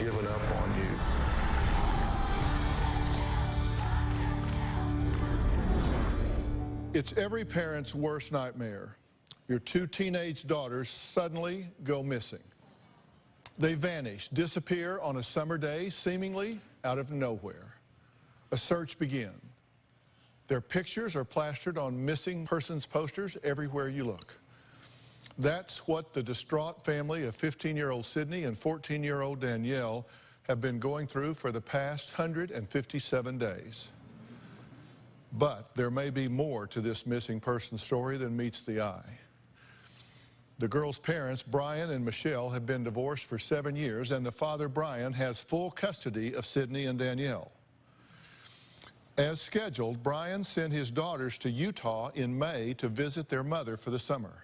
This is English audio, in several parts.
given up on you. It's every parent's worst nightmare. Your two teenage daughters suddenly go missing. They vanish, disappear on a summer day, seemingly out of nowhere. A search begins. Their pictures are plastered on missing persons posters everywhere you look. That's what the distraught family of 15-year-old Sydney and 14-year-old Danielle have been going through for the past 157 days. But there may be more to this missing person story than meets the eye. The girls' parents, Brian and Michelle, have been divorced for 7 years, and the father, Brian, has full custody of Sydney and Danielle. As scheduled, Brian sent his daughters to Utah in May to visit their mother for the summer.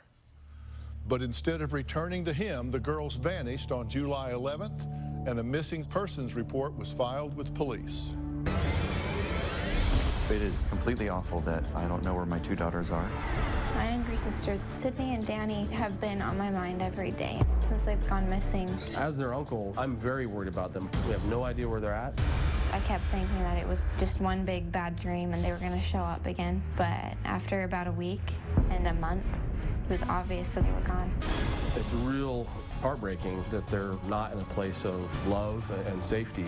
But instead of returning to him, the girls vanished on July 11th, and a missing persons report was filed with police. It is completely awful that I don't know where my two daughters are. My younger sisters, Sydney and Danny, have been on my mind every day since they've gone missing. As their uncle, I'm very worried about them. We have no idea where they're at. I kept thinking that it was just one big bad dream and they were going to show up again. But after about a week and a month, it was obvious that they were gone. It's real heartbreaking that they're not in a place of love and safety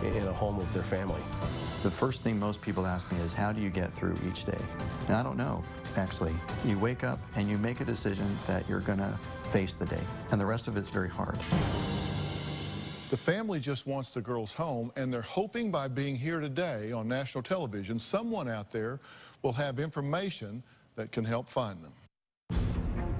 in a home with their family. The first thing most people ask me is, how do you get through each day? And I don't know, actually. You wake up and you make a decision that you're going to face the day, and the rest of it's very hard. The family just wants the girls home, and they're hoping by being here today on national television, someone out there will have information that can help find them.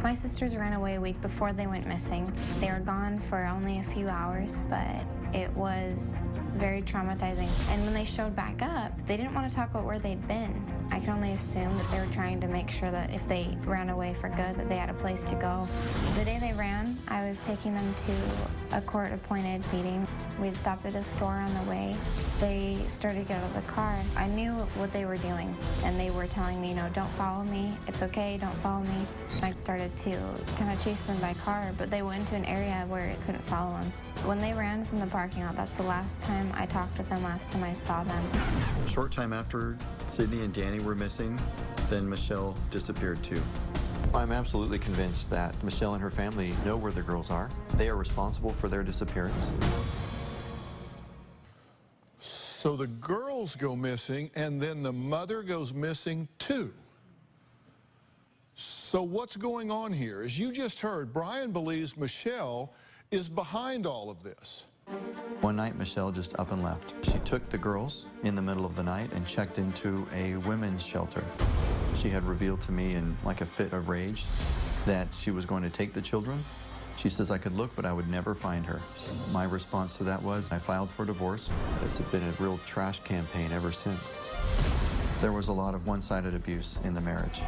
My sisters ran away a week before they went missing. They were gone for only a few hours, but it was very traumatizing. And when they showed back up, they didn't want to talk about where they'd been. I can only assume that they were trying to make sure that if they ran away for good, that they had a place to go. The day they ran, I was taking them to a court-appointed meeting. We'd stopped at a store on the way. They started to get out of the car. I knew what they were doing, and they were telling me, no, don't follow me. It's okay, don't follow me. I started to kind of chase them by car, but they went into an area where it couldn't follow them. When they ran from the parking lot, that's the last time I talked with them, last time I saw them. A short time after Sydney and Danny were missing, then Michelle disappeared too. I'm absolutely convinced that Michelle and her family know where the girls are. They are responsible for their disappearance. So the girls go missing, and then the mother goes missing too. So what's going on here? As you just heard, Brian believes Michelle is behind all of this. One night, Michelle just up and left. She took the girls in the middle of the night and checked into a women's shelter. She had revealed to me in like a fit of rage that she was going to take the children. She says I could look, but I would never find her. My response to that was I filed for divorce. It's been a real trash campaign ever since. There was a lot of one-sided abuse in the marriage.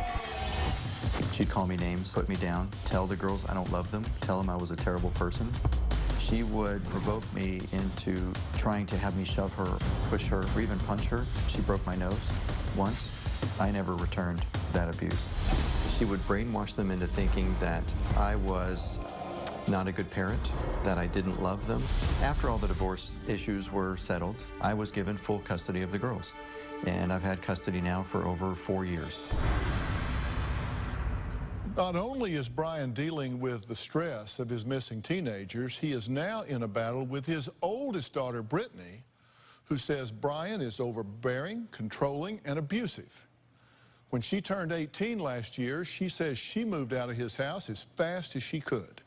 She'd call me names, put me down, tell the girls I don't love them, tell them I was a terrible person. She would provoke me into trying to have me shove her, push her, or even punch her. She broke my nose once. I never returned that abuse. She would brainwash them into thinking that I was not a good parent, that I didn't love them. After all the divorce issues were settled, I was given full custody of the girls. And I've had custody now for over 4 years. Not only is Brian dealing with the stress of his missing teenagers, he is now in a battle with his oldest daughter, Brittany, who says Brian is overbearing, controlling, and abusive. When she turned 18 last year, she says she moved out of his house as fast as she could.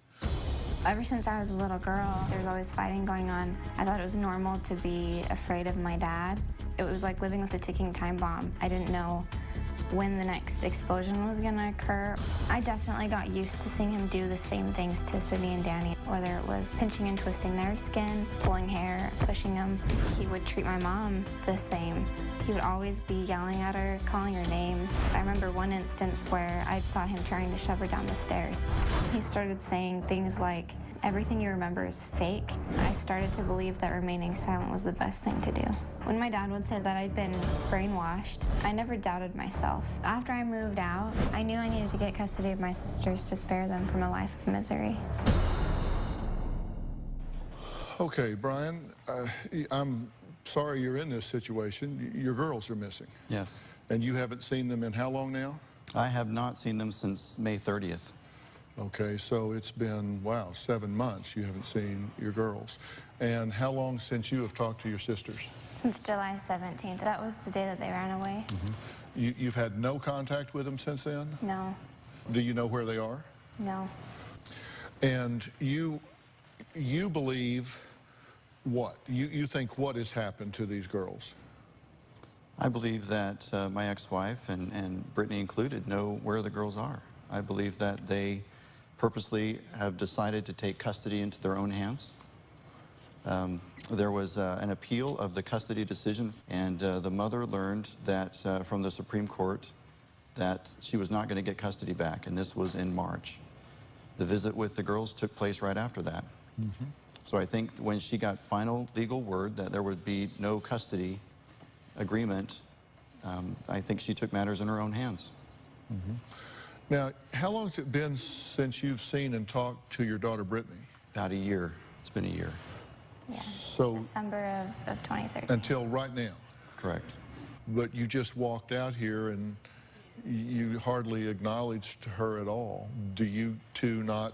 Ever since I was a little girl, there was always fighting going on. I thought it was normal to be afraid of my dad. It was like living with a ticking time bomb. I didn't know when the next explosion was going to occur. I definitely got used to seeing him do the same things to Sydney and Danny, whether it was pinching and twisting their skin, pulling hair, pushing them. He would treat my mom the same. He would always be yelling at her, calling her names. I remember one instance where I saw him trying to shove her down the stairs. He started saying things like, "Everything you remember is fake." I started to believe that remaining silent was the best thing to do. When my dad would say that I'd been brainwashed, I never doubted myself. After I moved out, I knew I needed to get custody of my sisters to spare them from a life of misery. Okay, Brian, I'm sorry you're in this situation. Your girls are missing. Yes. And you haven't seen them in how long now? I have not seen them since May 30th. Okay, so it's been, wow, 7 months you haven't seen your girls. And how long since you have talked to your sisters? Since July 17th. That was the day that they ran away. You've had no contact with them since then? No, Do you know where they are? no. And you believe what? You think what has happened to these girls? I believe that my ex-wife, and Brittany included, know where the girls are. I believe that they purposely have decided to take custody into their own hands. There was an appeal of the custody decision, and the mother learned that from the Supreme Court that she was not going to get custody back, and this was in March. The visit with the girls took place right after that. So I think when she got final legal word that there would be no custody agreement, I think she took matters in her own hands. Now, how long has it been since you've seen and talked to your daughter, Brittany? About a year. It's been a year. Yeah. So December of 2013. until right now? Correct. But you just walked out here and you hardly acknowledged her at all. Do you two not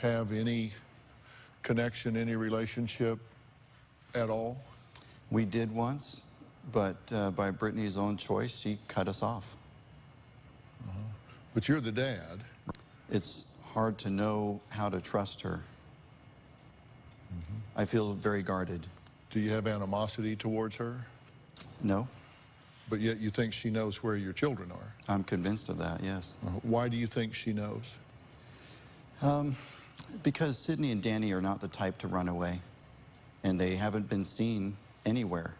have any connection, any relationship at all? We did once, but by Brittany's own choice, she cut us off. But you're the dad. It's hard to know how to trust her. I feel very guarded. Do you have animosity towards her? No, But yet you think she knows where your children are. I'm convinced of that, yes. Why do you think she knows? Because Sydney and Danny are not the type to run away, and they haven't been seen anywhere.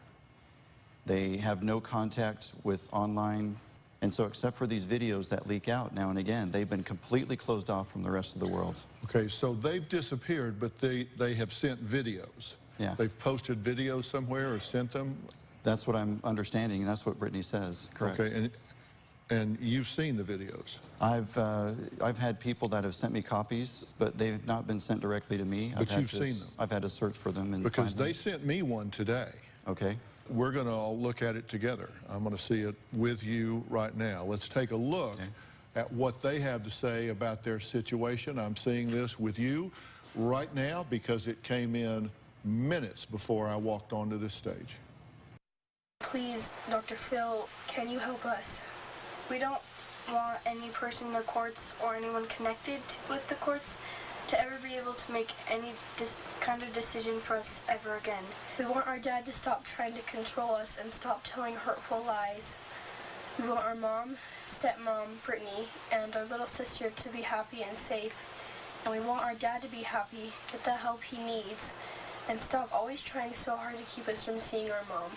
They have no contact with online, and so except for these videos that leak out now and again, they've been completely closed off from the rest of the world. Okay, so they've disappeared, but they have sent videos. Yeah. They've posted videos somewhere or sent them? That's what I'm understanding, and that's what Brittany says, correct. Okay, and you've seen the videos? I've had people that have sent me copies, but they've not been sent directly to me. But you've seen them? I've had to search for them. And Because find them. they sent me one today. Okay. We're going to all look at it together. I'm going to see it with you right now. Let's take a look at what they have to say about their situation. I'm seeing this with you right now because it came in minutes before I walked onto this stage. Please, Dr. Phil, can you help us? We don't want any person in the courts or anyone connected with the courts to ever be able to make any kind of decision for us ever again. We want our dad to stop trying to control us and stop telling hurtful lies. We want our mom, stepmom, Brittany, and our little sister to be happy and safe. And we want our dad to be happy, get the help he needs, and stop always trying so hard to keep us from seeing our mom.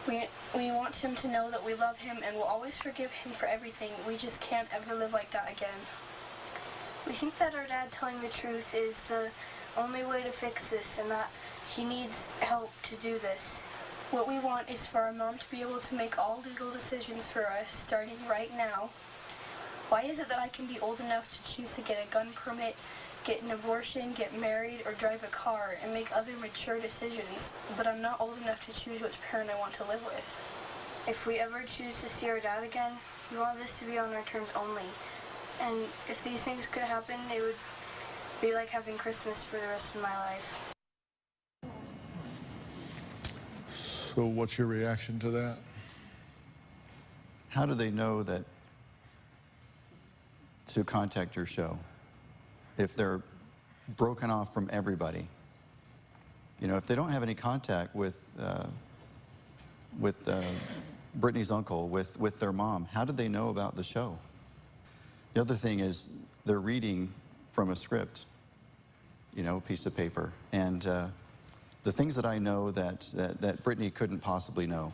We want him to know that we love him and will always forgive him for everything. We just can't ever live like that again. We think that our dad telling the truth is the only way to fix this and that he needs help to do this. What we want is for our mom to be able to make all legal decisions for us starting right now. Why is it that I can be old enough to choose to get a gun permit, get an abortion, get married, or drive a car and make other mature decisions, but I'm not old enough to choose which parent I want to live with? If we ever choose to see our dad again, we want this to be on our terms only. And if these things could happen, it would be like having Christmas for the rest of my life. So what's your reaction to that? How do they know that to contact your show if they're broken off from everybody? You know, if they don't have any contact with Brittany's uncle, with their mom, how do they know about the show? The other thing is they're reading from a script, you know, a piece of paper. And the things that I know that Brittany couldn't possibly know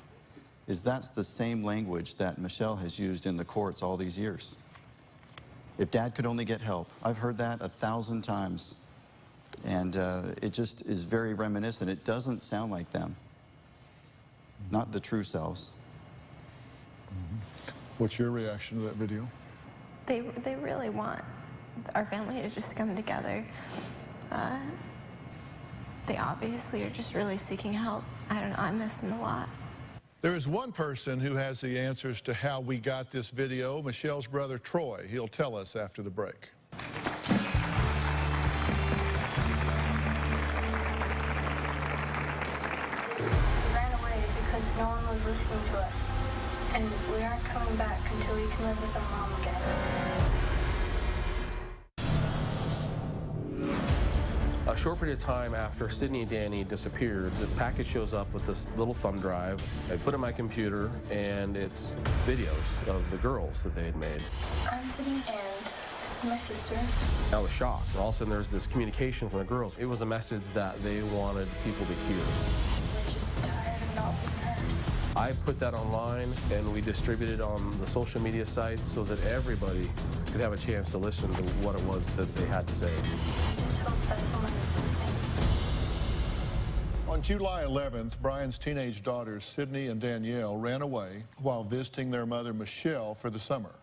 is that's the same language that Michelle has used in the courts all these years. If Dad could only get help. I've heard that 1,000 times. And it just is very reminiscent. It doesn't sound like them. Not the true selves. What's your reaction to that video? They really want our family to just come together. They obviously are just really seeking help. I don't know, I miss them a lot. There is one person who has the answers to how we got this video, Michelle's brother, Troy. He'll tell us after the break. We ran away because no one was listening to us. And we aren't coming back until we can live with our mom again. A short period of time after Sydney and Danny disappeared, this package shows up with this little thumb drive. I put it in my computer, and it's videos of the girls that they had made. I'm Sydney, and this is my sister. I was shocked. All of a sudden, there's this communication from the girls. It was a message that they wanted people to hear. We're just tired of not being heard. I put that online, and we distributed on the social media sites so that everybody could have a chance to listen to what it was that they had to say. Just hope that someone is listening. On July 11th, Brian's teenage daughters, Sydney and Danielle, ran away while visiting their mother, Michelle, for the summer.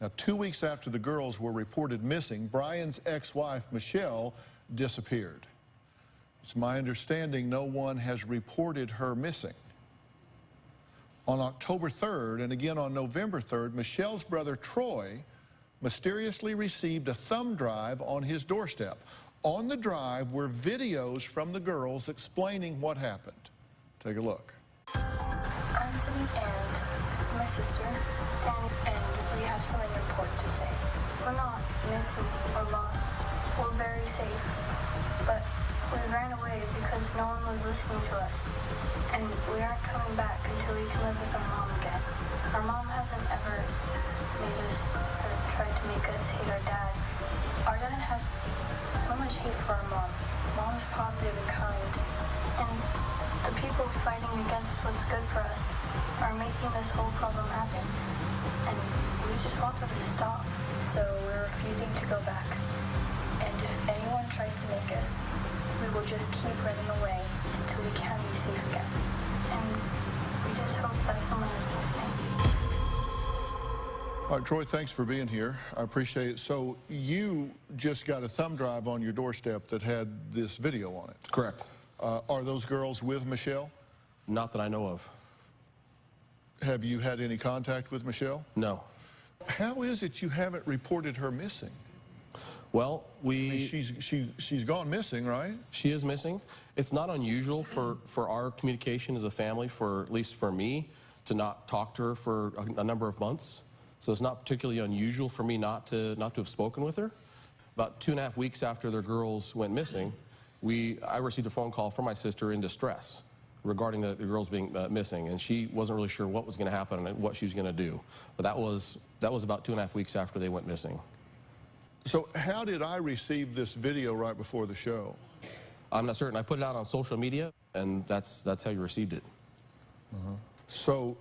Now, 2 weeks after the girls were reported missing, Brian's ex-wife, Michelle, disappeared. It's my understanding no one has reported her missing. On October 3rd and again on November 3rd, Michelle's brother, Troy, mysteriously received a thumb drive on his doorstep. On the drive were videos from the girls explaining what happened. Take a look. I'm Sydney, and this is my sister, Danny, and we have something important to say. We're not missing or lost. We're very safe. But we ran away because no one was listening to us. And we aren't coming back until we can live with our mom again. Our mom hasn't ever made us or tried to make us hate our dad. Our dad has so much hate for our mom. Mom is positive and kind. And the people fighting against what's good for us are making this whole problem happen. And we just want them to stop. So we're refusing to go back. And if anyone tries to make us, we will just keep running away until we can be safe again. And we just hope that someone is listening. All right, Troy, thanks for being here. I appreciate it. So you just got a thumb drive on your doorstep that had this video on it. Correct. Are those girls with Michelle? Not that I know of. Have you had any contact with Michelle? No. How is it you haven't reported her missing? Well, I mean, she's gone missing, right? She is missing. It's not unusual for our communication as a family, at least for me, to not talk to her for a number of months. So it's not particularly unusual for me not to have spoken with her. About 2.5 weeks after their girls went missing, I received a phone call from my sister in distress regarding the girls being missing, and she wasn't really sure what was going to happen and what she was going to do. But that was about 2.5 weeks after they went missing. So how did I receive this video right before the show? I'm not certain. I put it out on social media, and that's how you received it. So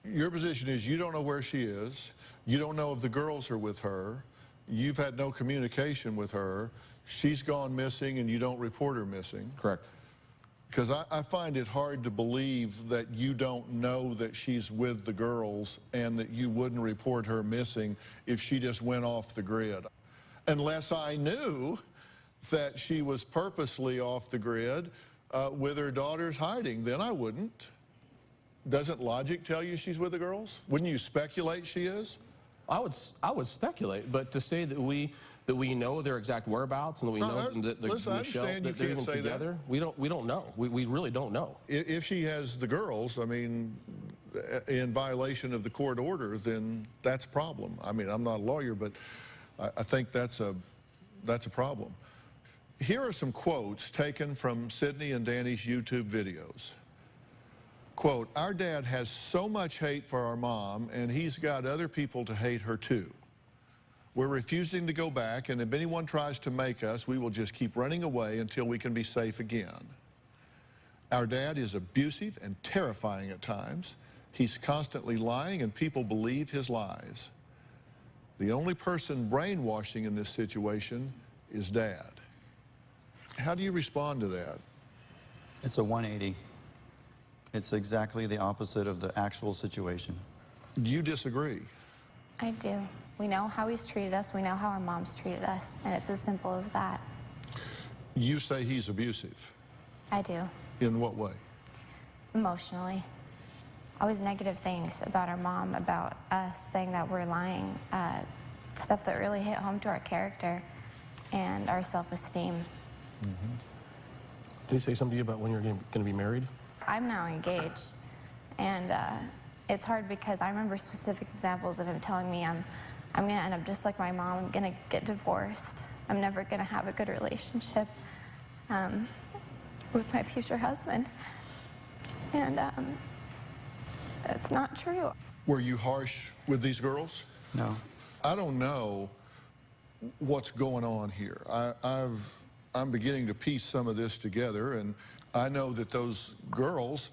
your position is you don't know where she is, you don't know if the girls are with her, you've had no communication with her, she's gone missing and you don't report her missing. Correct. Because I find it hard to believe that you don't know that she's with the girls and that you wouldn't report her missing if she just went off the grid. Unless I knew that she was purposely off the grid with her daughters hiding, then I wouldn't. Doesn't logic tell you she's with the girls? Wouldn't you speculate she is? I would speculate, but to say that we know their exact whereabouts and that we know that Michelle, that they're even together, we don't know. We really don't know. If she has the girls, I mean, in violation of the court order, then that's a problem. I mean, I'm not a lawyer, but I think that's a problem. Here are some quotes taken from Sydney and Danny's YouTube videos. Quote, "Our dad has so much hate for our mom, and he's got other people to hate her too. We're refusing to go back, and if anyone tries to make us, we will just keep running away until we can be safe again. Our dad is abusive and terrifying at times. He's constantly lying, and people believe his lies. The only person brainwashing in this situation is Dad." How do you respond to that? It's a 180. It's exactly the opposite of the actual situation. Do you disagree? I do. We know how he's treated us, we know how our mom's treated us, and it's as simple as that. You say he's abusive. I do. In what way? Emotionally. Always negative things about our mom, about us, saying that we're lying. Stuff that really hit home to our character and our self-esteem. Did he say something to you about when you're going to be married? I'm now engaged, and it's hard because I remember specific examples of him telling me I'm going to end up just like my mom. I'm going to get divorced. I'm never going to have a good relationship with my future husband. And it's not true. Were you harsh with these girls? No. I don't know what's going on here. I'm beginning to piece some of this together, and I know that those girls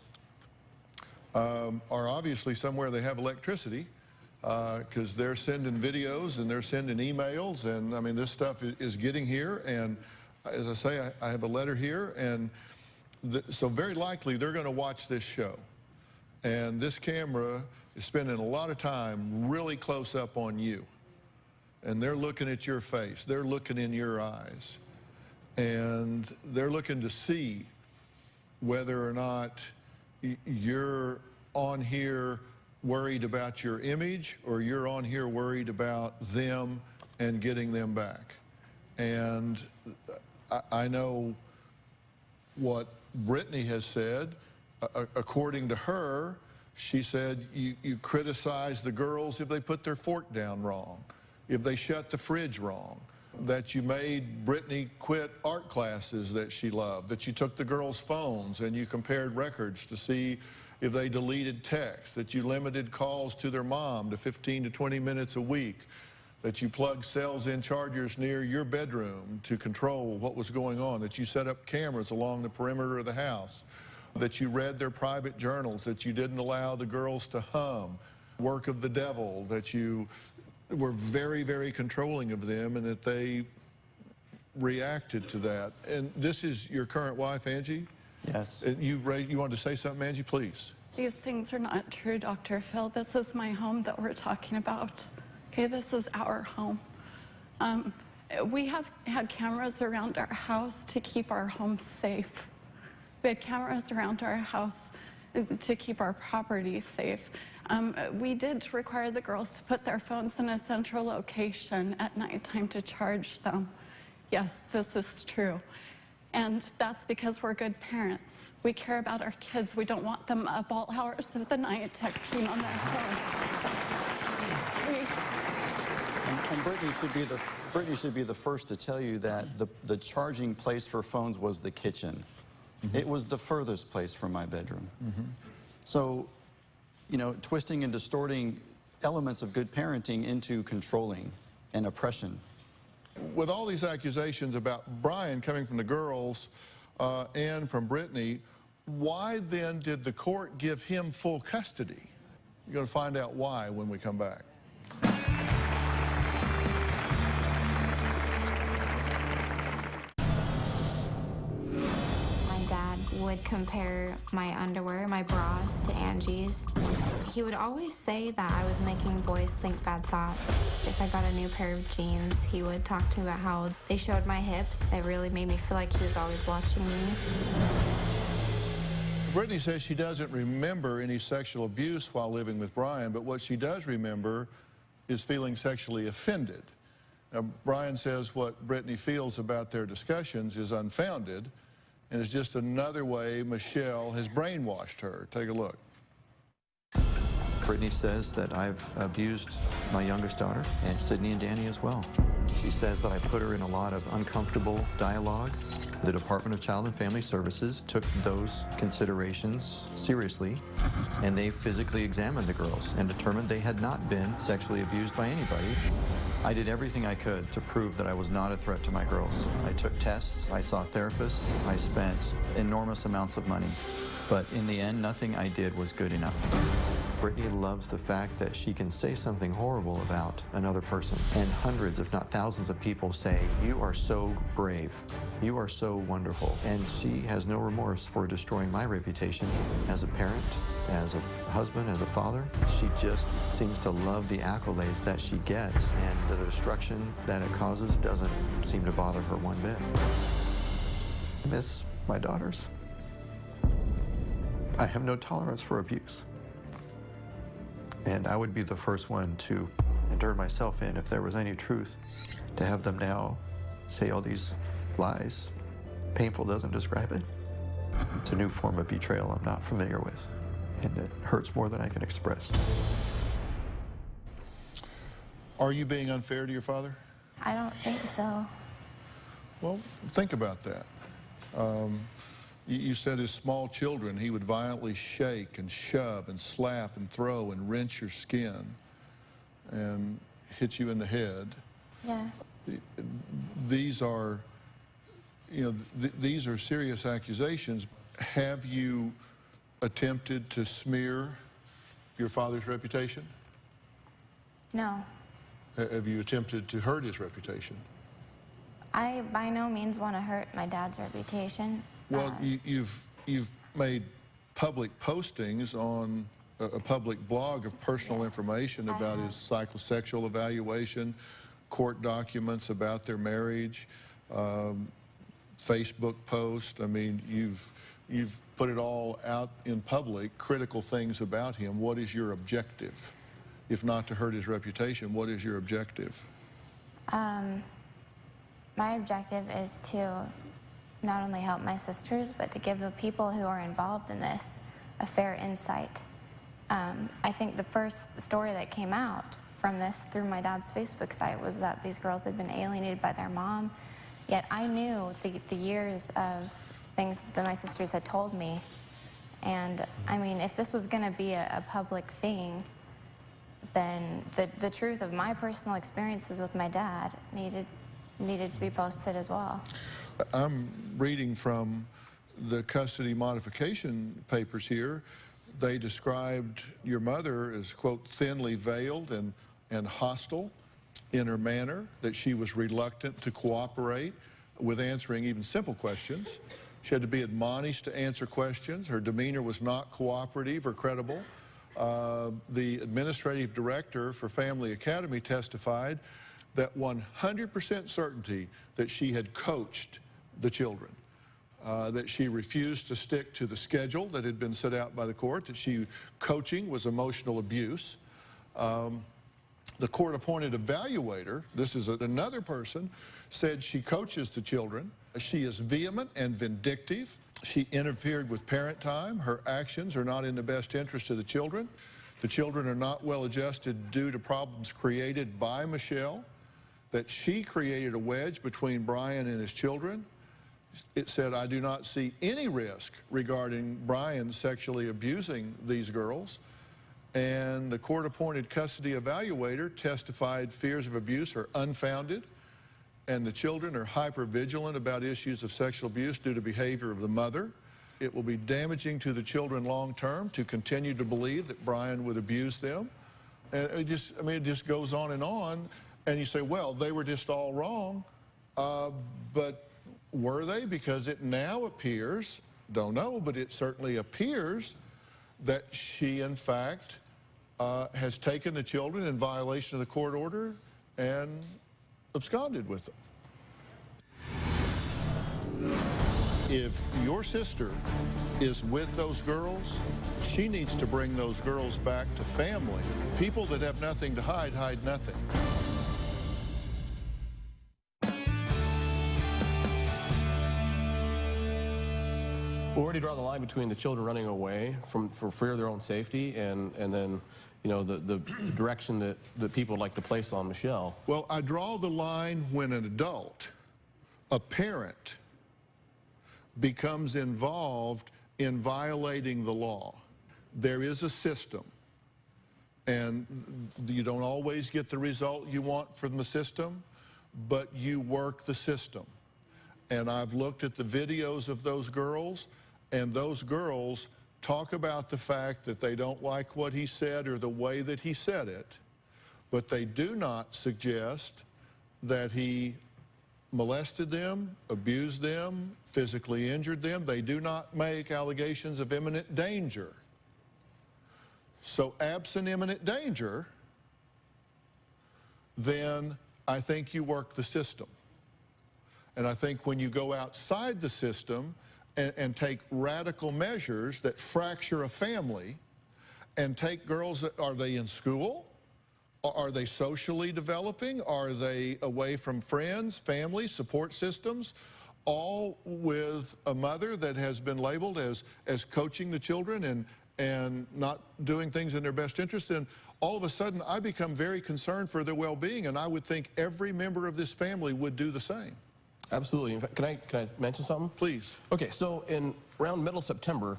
are obviously somewhere they have electricity, because they're sending videos and they're sending emails, and I mean, this stuff is getting here, and as I say, I have a letter here, and so very likely they're going to watch this show, and this camera is spending a lot of time really close up on you, and they're looking at your face, they're looking in your eyes, and they're looking to see whether or not you're on here worried about your image, or you're on here worried about them and getting them back. And I know what Brittany has said. According to her, she said you criticize the girls if they put their fork down wrong, if they shut the fridge wrong, that you made Brittany quit art classes that she loved, that you took the girls' phones and you compared records to see if they deleted text, that you limited calls to their mom to 15 to 20 minutes a week, that you plugged cells-in chargers near your bedroom to control what was going on, that you set up cameras along the perimeter of the house, that you read their private journals, that you didn't allow the girls to hum, work of the devil, that you were very, very controlling of them, and that they reacted to that. And this is your current wife, Angie? Yes. You wanted to say something, Angie, please. These things are not true, Dr. Phil. This is my home that we're talking about. Okay, this is our home. We have had cameras around our house to keep our home safe. We had cameras around our house to keep our property safe. We did require the girls to put their phones in a central location at nighttime to charge them. Yes, this is true. And that's because we're good parents. We care about our kids. We don't want them up all hours of the night texting on their phone. And Brittany should be the first to tell you that the charging place for phones was the kitchen. It was the furthest place from my bedroom. So, you know, twisting and distorting elements of good parenting into controlling and oppression. With all these accusations about Brian coming from the girls and from Brittany, why then did the court give him full custody? You're going to find out why when we come back. Would compare my underwear, my bras, to Angie's. He would always say that I was making boys think bad thoughts. If I got a new pair of jeans, he would talk to me about how they showed my hips. It really made me feel like he was always watching me. Brittany says she doesn't remember any sexual abuse while living with Brian, but what she does remember is feeling sexually offended. Now, Brian says what Brittany feels about their discussions is unfounded, and it's just another way Michelle has brainwashed her. Take a look. Brittany says that I've abused my youngest daughter, and Sydney and Danny as well. She says that I put her in a lot of uncomfortable dialogue. The Department of Child and Family Services took those considerations seriously, and they physically examined the girls and determined they had not been sexually abused by anybody. I did everything I could to prove that I was not a threat to my girls. I took tests, I saw therapists, I spent enormous amounts of money. But in the end, nothing I did was good enough. Brittany loves the fact that she can say something horrible about another person. And hundreds, if not thousands of people say, "You are so brave. You are so wonderful." And she has no remorse for destroying my reputation as a parent, as a husband, as a father. She just seems to love the accolades that she gets, and the destruction that it causes doesn't seem to bother her one bit. miss my daughters. I have no tolerance for abuse. And I would be the first one to endure myself in if there was any truth. To have them now say all these lies, painful doesn't describe it. It's a new form of betrayal I'm not familiar with, and it hurts more than I can express. Are you being unfair to your father? I don't think so. Well, think about that. You said as small children, he would violently shake and shove and slap and throw and wrench your skin and hit you in the head. Yeah. These are, these are serious accusations. Have you attempted to smear your father's reputation? No. Have you attempted to hurt his reputation? I by no means want to hurt my dad's reputation. Well, you've made public postings on a public blog of personal Yes, information about his psychosexual evaluation, court documents about their marriage, Facebook post. I mean, you've put it all out in public, critical things about him. What is your objective? If not to hurt his reputation, what is your objective? My objective is to not only help my sisters, but to give the people who are involved in this a fair insight. I think the first story that came out from this through my dad's Facebook site was that these girls had been alienated by their mom, yet I knew the years of things that my sisters had told me. And I mean, if this was going to be a public thing, then the truth of my personal experiences with my dad needed to be posted as well. I'm reading from the custody modification papers here. They described your mother as, quote, thinly veiled and hostile in her manner, that she was reluctant to cooperate with answering even simple questions. She had to be admonished to answer questions. Her demeanor was not cooperative or credible. The administrative director for Family Academy testified that 100% certainty that she had coached the children, that she refused to stick to the schedule that had been set out by the court, that coaching was emotional abuse. The court-appointed evaluator, this is another person, said she coaches the children. She is vehement and vindictive. She interfered with parent time. Her actions are not in the best interest of the children. The children are not well adjusted due to problems created by Michelle, that she created a wedge between Brian and his children. It said, I do not see any risk regarding Brian sexually abusing these girls. And the court-appointed custody evaluator testified fears of abuse are unfounded, and the children are hyper-vigilant about issues of sexual abuse due to behavior of the mother. It will be damaging to the children long-term to continue to believe that Brian would abuse them. And it just goes on, and you say, well, they were just all wrong, but were they? Because it now appears, don't know, but it certainly appears that she, in fact, has taken the children in violation of the court order and absconded with them. If your sister is with those girls, she needs to bring those girls back to family. People that have nothing to hide, hide nothing. Where do you draw the line between the children running away for fear of their own safety and then, the direction that people would like to place on Michelle? Well, I draw the line when an adult, a parent, becomes involved in violating the law. There is a system, and you don't always get the result you want from the system, but you work the system. And I've looked at the videos of those girls, and those girls talk about the fact that they don't like what he said or the way that he said it, but they do not suggest that he molested them, abused them, physically injured them. They do not make allegations of imminent danger. So absent imminent danger, then I think you work the system. And I think when you go outside the system and take radical measures that fracture a family and take girls that, are they in school? Are they socially developing? Are they away from friends, family, support systems? All with a mother that has been labeled as coaching the children and not doing things in their best interest. And all of a sudden, I become very concerned for their well-being, and I would think every member of this family would do the same. Absolutely. In fact, can I mention something? Please. Okay, so in around middle September,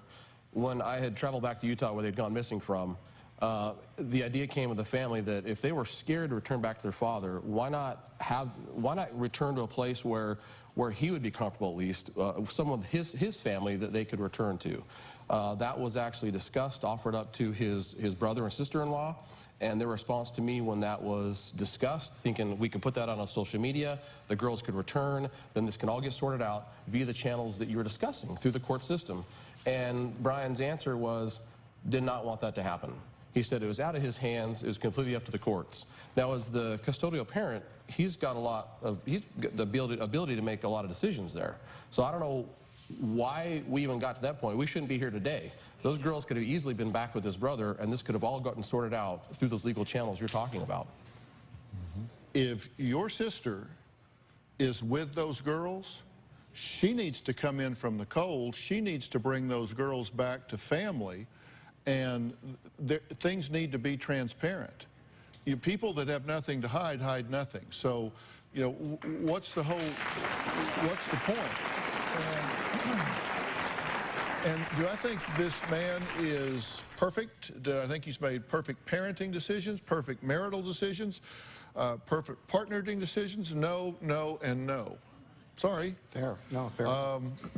when I had traveled back to Utah where they'd gone missing from, the idea came with the family that if they were scared to return back to their father, why not return to a place where he would be comfortable, at least, someone of his family that they could return to. That was actually discussed, offered up to his brother and sister-in-law, and their response to me when that was discussed, thinking we could put that on social media, the girls could return, then this can all get sorted out via the channels that you were discussing through the court system. And Brian's answer was, did not want that to happen. He said it was out of his hands, it was completely up to the courts. Now, as the custodial parent, he's got the ability to make a lot of decisions there. So I don't know why we even got to that point. We shouldn't be here today. Those girls could have easily been back with his brother, and this could have all gotten sorted out through those legal channels you're talking about. If your sister is with those girls, she needs to come in from the cold. She needs to bring those girls back to family, and things need to be transparent. People that have nothing to hide, hide nothing. So, you know, what's the point? And do I think this man is perfect? Do I think he's made perfect parenting decisions, perfect marital decisions, perfect partnering decisions? No, no, and no. Sorry. Fair. No, fair.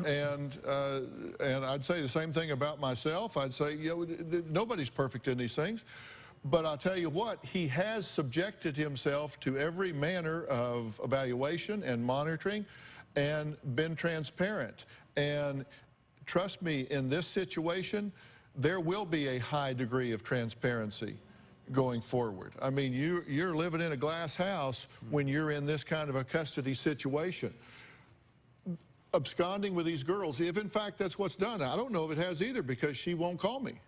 And I'd say the same thing about myself. I'd say, you know, nobody's perfect in these things. But I'll tell you what, he has subjected himself to every manner of evaluation and monitoring and been transparent. And trust me, in this situation, there will be a high degree of transparency going forward. I mean, you're living in a glass house when you're in this kind of a custody situation. Absconding with these girls, if in fact that's what's done. I don't know if it has either, because she won't call me.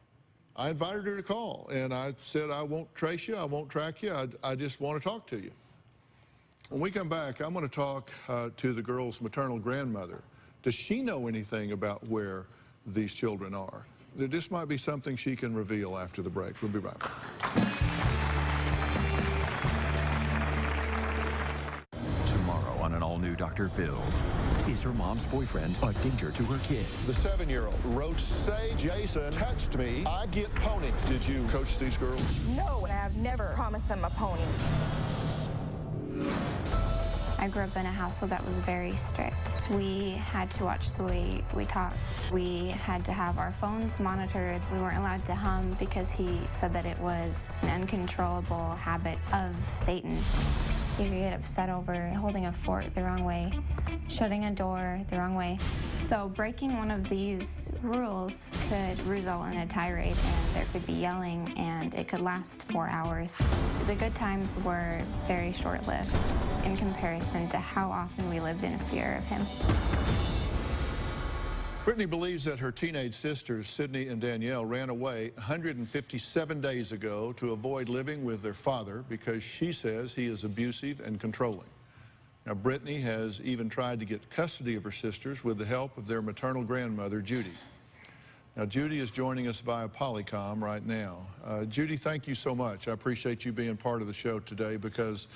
I invited her to call, and I said, I won't trace you, I won't track you, I just want to talk to you. When we come back, I'm going to talk to the girl's maternal grandmother. Does she know anything about where these children are? This might be something she can reveal after the break. We'll be right back. Tomorrow on an all-new Dr. Phil. Is her mom's boyfriend a danger to her kids? The 7-year-old wrote, "Say Jason touched me, I get pony." Did you coach these girls? No, and I've never promised them a pony. I grew up in a household that was very strict. We had to watch the way we talked. We had to have our phones monitored. We weren't allowed to hum because he said that it was an uncontrollable habit of Satan. You could get upset over holding a fork the wrong way, shutting a door the wrong way. So breaking one of these rules could result in a tirade, and there could be yelling, and it could last 4 hours. The good times were very short-lived in comparison to how often we lived in fear of him. Brittany believes that her teenage sisters, Sydney and Danielle, ran away 157 days ago to avoid living with their father because she says he is abusive and controlling. Now, Brittany has even tried to get custody of her sisters with the help of their maternal grandmother, Judy. Now, Judy is joining us via Polycom right now. Judy, thank you so much. I appreciate you being part of the show today, because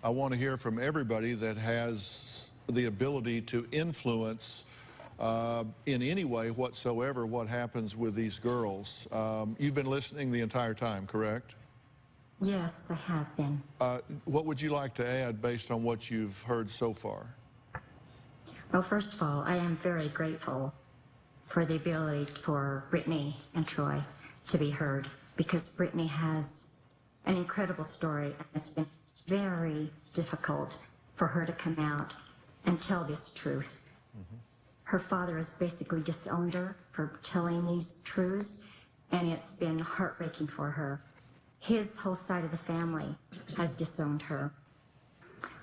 I want to hear from everybody that has the ability to influence in any way whatsoever what happens with these girls. You've been listening the entire time, correct? Yes, I have been. What would you like to add based on what you've heard so far? Well, first of all, I am very grateful for the ability for Brittany and Troy to be heard, because Brittany has an incredible story, and it's been very difficult for her to come out and tell this truth. Her father has basically disowned her for telling these truths, and it's been heartbreaking for her. His whole side of the family has disowned her.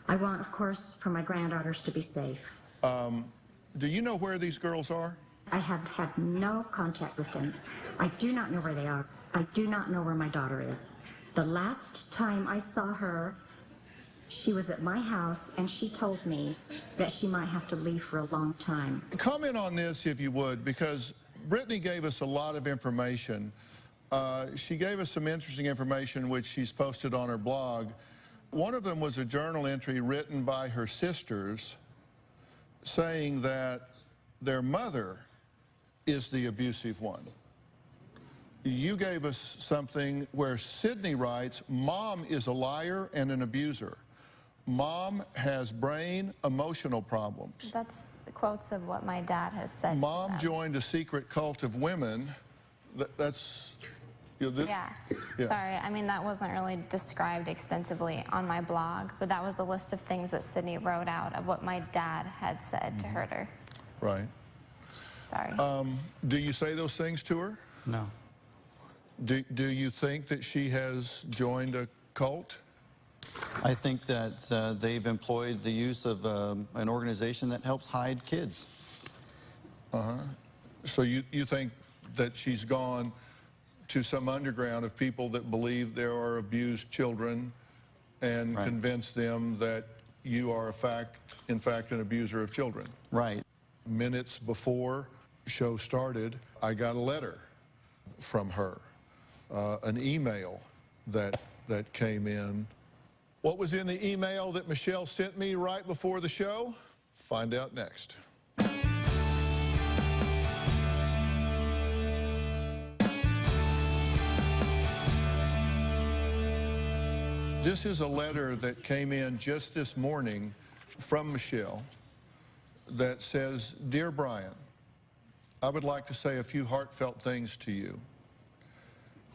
I want, of course, for my granddaughters to be safe. Do you know where these girls are? I have had no contact with them. I do not know where they are. I do not know where my daughter is. The last time I saw her, she was at my house, and she told me that she might have to leave for a long time. Comment on this, if you would, because Brittany gave us a lot of information. She gave us some interesting information which she's posted on her blog. One of them was a journal entry written by her sisters saying that their mother is the abusive one. You gave us something where Sydney writes, Mom is a liar and an abuser. Mom has brain emotional problems. That's the quotes of what my dad has said. Mom joined a secret cult of women. That's... You know, yeah. Sorry, I mean, that wasn't really described extensively on my blog, but that was a list of things that Sydney wrote out of what my dad had said to hurt her. Right. Sorry. Do you say those things to her? No. Do you think that she has joined a cult? I think that they've employed the use of an organization that helps hide kids. So you think that she's gone to some underground of people that believe there are abused children and convince them that you are in fact an abuser of children? Right. Minutes before the show started, I got a letter from her, an email that came in. What was in the email that Michelle sent me right before the show? Find out next. This is a letter that came in just this morning from Michelle that says, Dear Brian, I would like to say a few heartfelt things to you.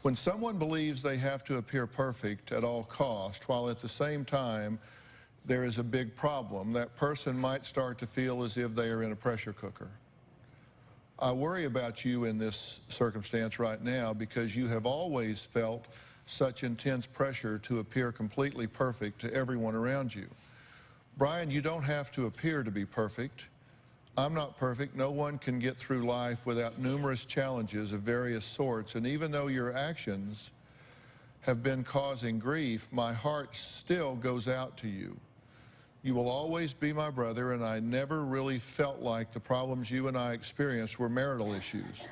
When someone believes they have to appear perfect at all cost, while at the same time there is a big problem, that person might start to feel as if they are in a pressure cooker. I worry about you in this circumstance right now because you have always felt such intense pressure to appear completely perfect to everyone around you. Brian, you don't have to appear to be perfect. I'm not perfect. No one can get through life without numerous challenges of various sorts, and even though your actions have been causing grief, my heart still goes out to you. You will always be my brother, and I never really felt like the problems you and I experienced were marital issues.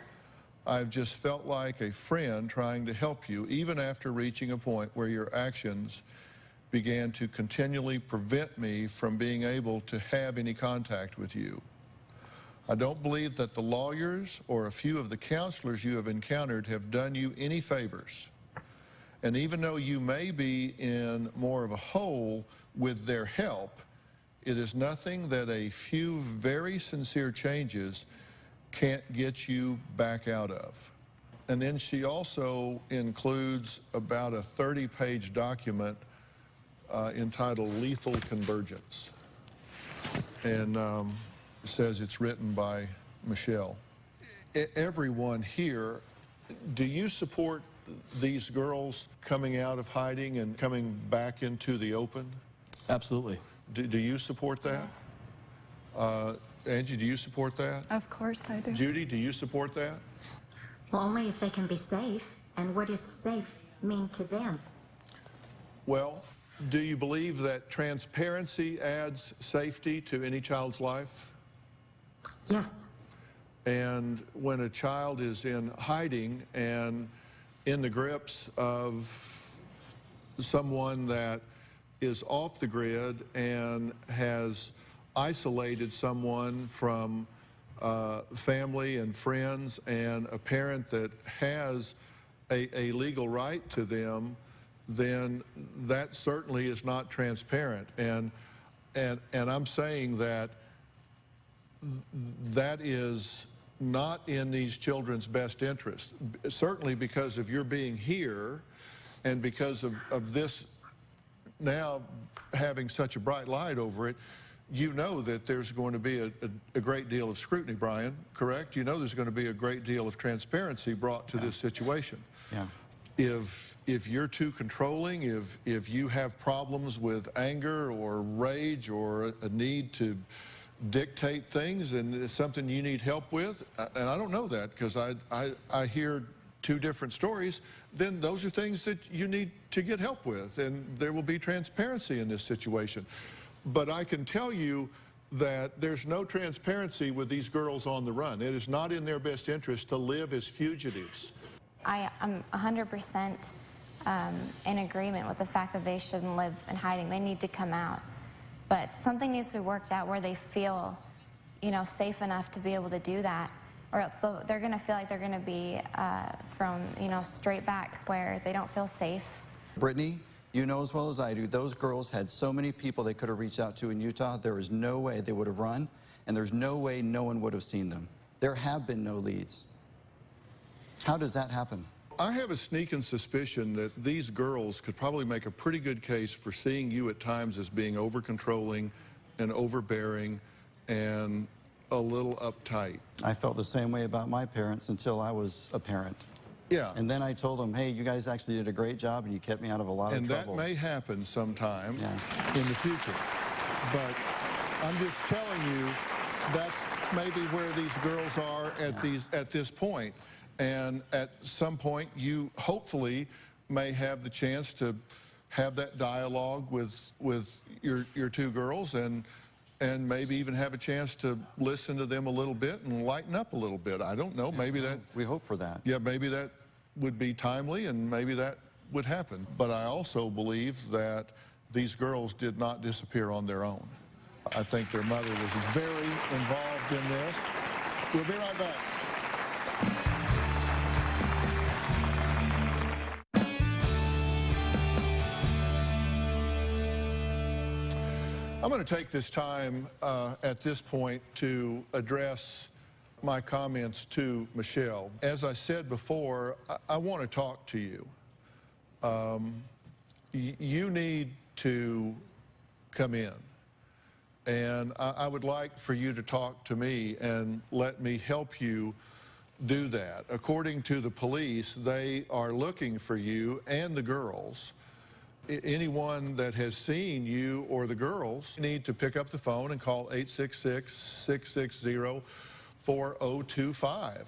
I've just felt like a friend trying to help you, even after reaching a point where your actions began to continually prevent me from being able to have any contact with you. I don't believe that the lawyers or a few of the counselors you have encountered have done you any favors. And even though you may be in more of a hole with their help, it is nothing that a few very sincere changes can't get you back out of. And then she also includes about a 30-page document entitled Lethal Convergence. And says it's written by Michelle. Everyone here, do you support these girls coming out of hiding and coming back into the open? Absolutely. Do you support that? Yes. Angie, do you support that? Of course I do. Judy, do you support that? Well, only if they can be safe. And what does safe mean to them? Well, do you believe that transparency adds safety to any child's life? Yes. And when a child is in hiding and in the grips of someone that is off the grid and has isolated someone from family and friends and a parent that has a legal right to them, then that certainly is not transparent. And I'm saying that that is not in these children's best interest, certainly because of your being here and because of this now having such a bright light over it. You know that there's going to be a great deal of scrutiny, Brian, correct? You know there's going to be a great deal of transparency brought to this situation. Yeah. If you're too controlling, if you have problems with anger or rage or a need to dictate things and it's something you need help with, and I don't know that because I hear two different stories, then those are things that you need to get help with, and there will be transparency in this situation. But I can tell you that there's no transparency with these girls on the run. It is not in their best interest to live as fugitives. I am 100% in agreement with the fact that they shouldn't live in hiding. They need to come out. But something needs to be worked out where they feel, you know, safe enough to be able to do that, or else they're going to feel like they're going to be thrown, you know, straight back where they don't feel safe. Brittany, you know as well as I do, those girls had so many people they could have reached out to in Utah. There is no way they would have run, and there's no way no one would have seen them. There have been no leads. How does that happen? I have a sneaking suspicion that these girls could probably make a pretty good case for seeing you at times as being over-controlling and overbearing and a little uptight. I felt the same way about my parents until I was a parent. Yeah. And then I told them, hey, you guys actually did a great job and you kept me out of a lot of trouble. And that may happen sometime in the future. But I'm just telling you, that's maybe where these girls are at this point. And at some point, you hopefully may have the chance to have that dialogue with your two girls and maybe even have a chance to listen to them a little bit and lighten up a little bit. I don't know, maybe that... We hope for that. Yeah, maybe that would be timely and maybe that would happen. But I also believe that these girls did not disappear on their own. I think their mother was very involved in this. We'll be right back. I'm going to take this time at this point to address my comments to Michelle. As I said before, I want to talk to you. You need to come in. And I would like for you to talk to me and let me help you do that. According to the police, they are looking for you and the girls. Anyone that has seen you or the girls need to pick up the phone and call 866-660-4025.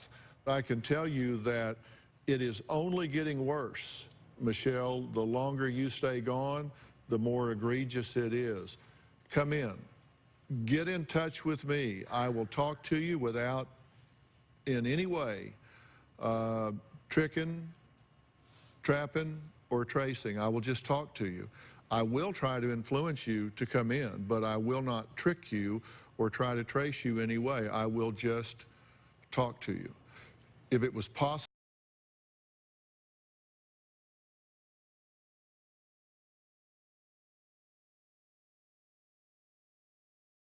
I can tell you that it is only getting worse, Michelle. The longer you stay gone, the more egregious it is. Come in. Get in touch with me. I will talk to you without in any way tricking, trapping, or tracing. I will just talk to you. I will try to influence you to come in, but I will not trick you or try to trace you anyway. I will just talk to you. If it was possible,